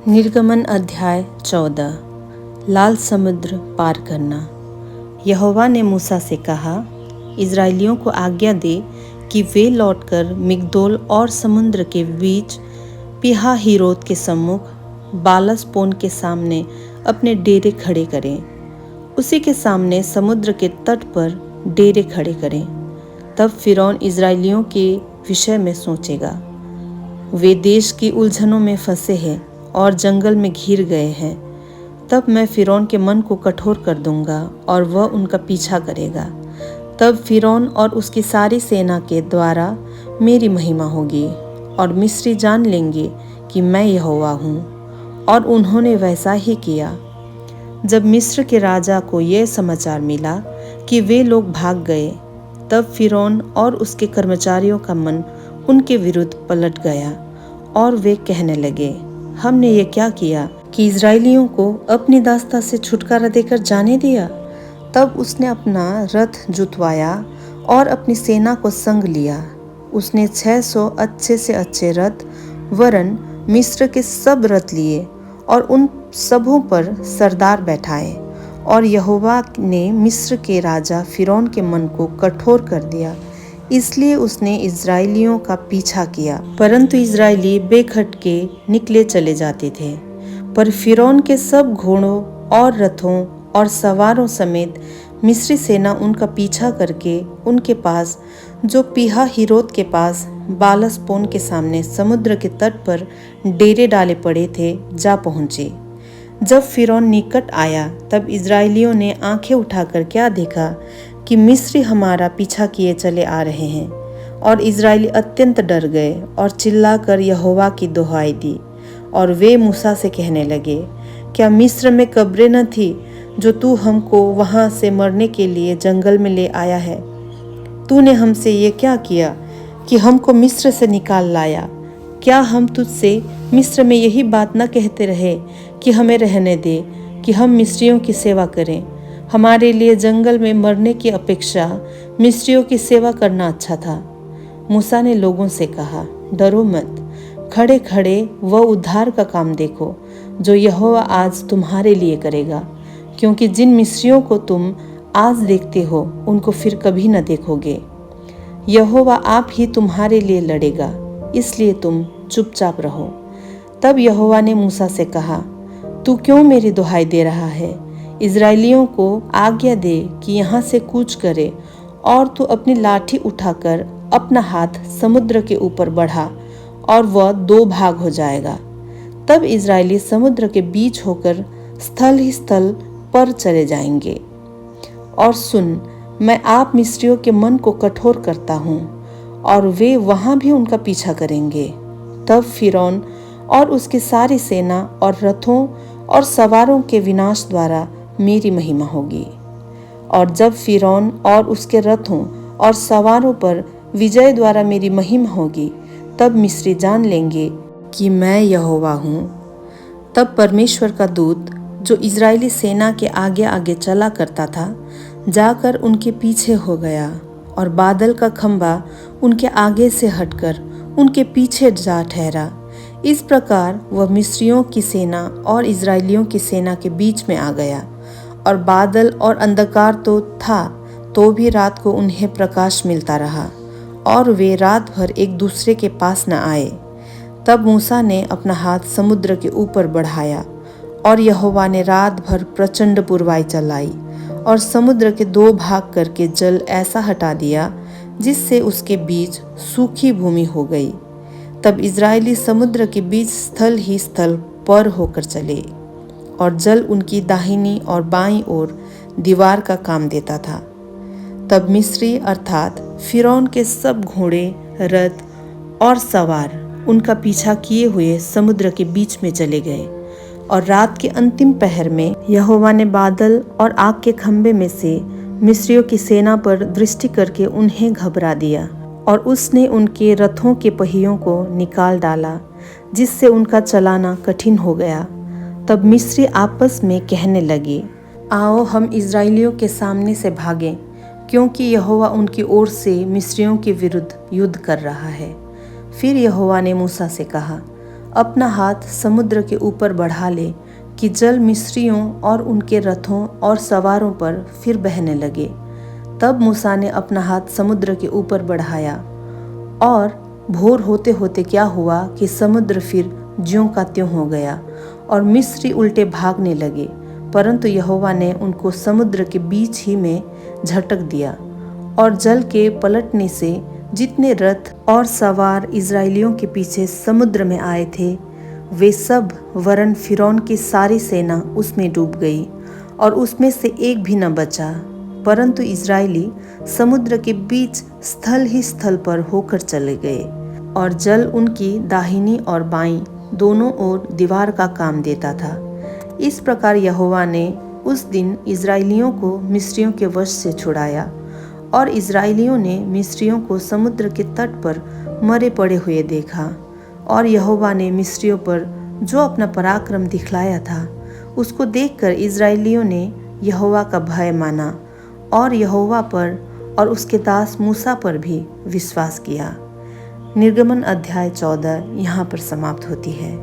निर्गमन अध्याय 14। लाल समुद्र पार करना। यहोवा ने मूसा से कहा, इज़राइलियों को आज्ञा दे कि वे लौटकर मिग्दोल और समुद्र के बीच पीहाहीरोत के सम्मुख बालसपोन के सामने अपने डेरे खड़े करें। उसी के सामने समुद्र के तट पर डेरे खड़े करें। तब फिरौन इज़राइलियों के विषय में सोचेगा, वे देश की उलझनों में फंसे हैं और जंगल में घिर गए हैं। तब मैं फिरौन के मन को कठोर कर दूंगा और वह उनका पीछा करेगा। तब फिरौन और उसकी सारी सेना के द्वारा मेरी महिमा होगी और मिस्री जान लेंगे कि मैं यहोवा हूँ। और उन्होंने वैसा ही किया। जब मिस्र के राजा को यह समाचार मिला कि वे लोग भाग गए, तब फिरौन और उसके कर्मचारियों का मन उनके विरुद्ध पलट गया और वे कहने लगे, हमने ये क्या किया कि इज़राइलियों को अपनी दास्ता से छुटकारा देकर जाने दिया। तब उसने अपना रथ जुतवाया और अपनी सेना को संग लिया। उसने 600 अच्छे से अच्छे रथ वरन मिस्र के सब रथ लिए और उन सबों पर सरदार बैठाए। और यहोवा ने मिस्र के राजा फिरौन के मन को कठोर कर दिया, इसलिए उसने इज़राइलियों का पीछा किया, परंतु इज़राइली बेखटके निकले चले जाते थे। पर फिरौन के सब घोड़ों और रथों और सवारों समेत मिस्री सेना उनका पीछा करके उनके पास, जो पीहाहीरोत के पास बालसपोन के सामने समुद्र के तट पर डेरे डाले पड़े थे, जा पहुँचे। जब फिरौन निकट आया, तब इज़राइलियों ने आंखें उठाकर क्या देखा कि मिस्री हमारा पीछा किए चले आ रहे हैं। और इज़राइली अत्यंत डर गए और चिल्लाकर यहोवा की दुहाई दी। और वे मूसा से कहने लगे, क्या मिस्र में कब्रें न थी जो तू हमको वहाँ से मरने के लिए जंगल में ले आया है? तूने हमसे ये क्या किया कि हमको मिस्र से निकाल लाया? क्या हम तुझसे मिस्र में यही बात न कहते रहे कि हमें रहने दे, कि हम मिस्रियों की सेवा करें? हमारे लिए जंगल में मरने की अपेक्षा मिस्रियों की सेवा करना अच्छा था। मूसा ने लोगों से कहा, डरो मत, खड़े खड़े वह उद्धार का काम देखो जो यहोवा आज तुम्हारे लिए करेगा, क्योंकि जिन मिस्रियों को तुम आज देखते हो उनको फिर कभी न देखोगे। यहोवा आप ही तुम्हारे लिए लड़ेगा, इसलिए तुम चुपचाप रहो। तब यहोवा ने मूसा से कहा, तू क्यों मेरी दुहाई दे रहा है? इज़राइलियों को आज्ञा दे कि यहाँ से कूच करे, और तू अपनी लाठी उठाकर अपना हाथ समुद्र के ऊपर बढ़ा और वह 2 भाग हो जाएगा। तब इज़राइली समुद्र के बीच होकर स्थल ही स्थल पर चले जाएंगे। और सुन, मैं आप मिस्रियों के मन को कठोर करता हूँ और वे वहाँ भी उनका पीछा करेंगे। तब फिरौन और उसकी सारी सेना और रथों और सवारों के विनाश द्वारा मेरी महिमा होगी। और जब फिरौन और उसके रथों और सवारों पर विजय द्वारा मेरी महिमा होगी, तब मिस्री जान लेंगे कि मैं यहोवा हूँ। तब परमेश्वर का दूत, जो इज़राइली सेना के आगे आगे चला करता था, जाकर उनके पीछे हो गया, और बादल का खंभा उनके आगे से हटकर उनके पीछे जा ठहरा। इस प्रकार वह मिस्रियों की सेना और इज़राइलियों की सेना के बीच में आ गया। और बादल और अंधकार तो था, तो भी रात को उन्हें प्रकाश मिलता रहा, और वे रात भर एक दूसरे के पास न आए। तब मूसा ने अपना हाथ समुद्र के ऊपर बढ़ाया, और यहोवा ने रात भर प्रचंड पुरवाई चलाई और समुद्र के 2 भाग करके जल ऐसा हटा दिया जिससे उसके बीच सूखी भूमि हो गई। तब इज़राइली समुद्र के बीच स्थल ही स्थल पर होकर चले, और जल उनकी दाहिनी और बाईं ओर दीवार का काम देता था। तब मिस्री अर्थात फिरौन के सब घोड़े, रथ और सवार उनका पीछा किए हुए समुद्र के बीच में चले गए। और रात के अंतिम पहर में यहोवा ने बादल और आग के खंभे में से मिस्रियों की सेना पर दृष्टि करके उन्हें घबरा दिया, और उसने उनके रथों के पहियों को निकाल डाला, जिससे उनका चलाना कठिन हो गया। तब मिस्री आपस में कहने लगे, आओ हम इज़राइलियों के सामने से भागें, क्योंकि यहोवा उनकी ओर से मिस्रियों के विरुद्ध युद्ध कर रहा है। फिर यहोवा ने मूसा से कहा, अपना हाथ समुद्र के ऊपर बढ़ा ले कि जल मिस्रियों और उनके रथों और सवारों पर फिर बहने लगे। तब मूसा ने अपना हाथ समुद्र के ऊपर बढ़ाया और भोर होते होते क्या हुआ कि समुद्र फिर ज्यों का त्यों हो गया और मिस्री उल्टे भागने लगे, परंतु यहोवा ने उनको समुद्र के बीच ही में झटक दिया और जल के पलटने से जितने रथ और सवार इजरायलियों के पीछे समुद्र में आए थे वे सब वरन फिरौन की सारी सेना उसमें डूब गई और उसमें से एक भी न बचा, परंतु इजरायली समुद्र के बीच स्थल ही स्थल पर होकर चले गए और जल उनकी दाहिनी और बाईं दोनों ओर दीवार का काम देता था। इस प्रकार यहोवा ने उस दिन इजरायलियों को मिस्रियों के वश से छुड़ाया और इजरायलियों ने मिस्रियों को समुद्र के तट पर मरे पड़े हुए देखा। और यहोवा ने मिस्रियों पर जो अपना पराक्रम दिखलाया था उसको देखकर इजरायलियों ने यहोवा का भय माना और यहोवा पर और उसके दास मूसा पर भी विश्वास किया। निर्गमन अध्याय 14 यहाँ पर समाप्त होती है।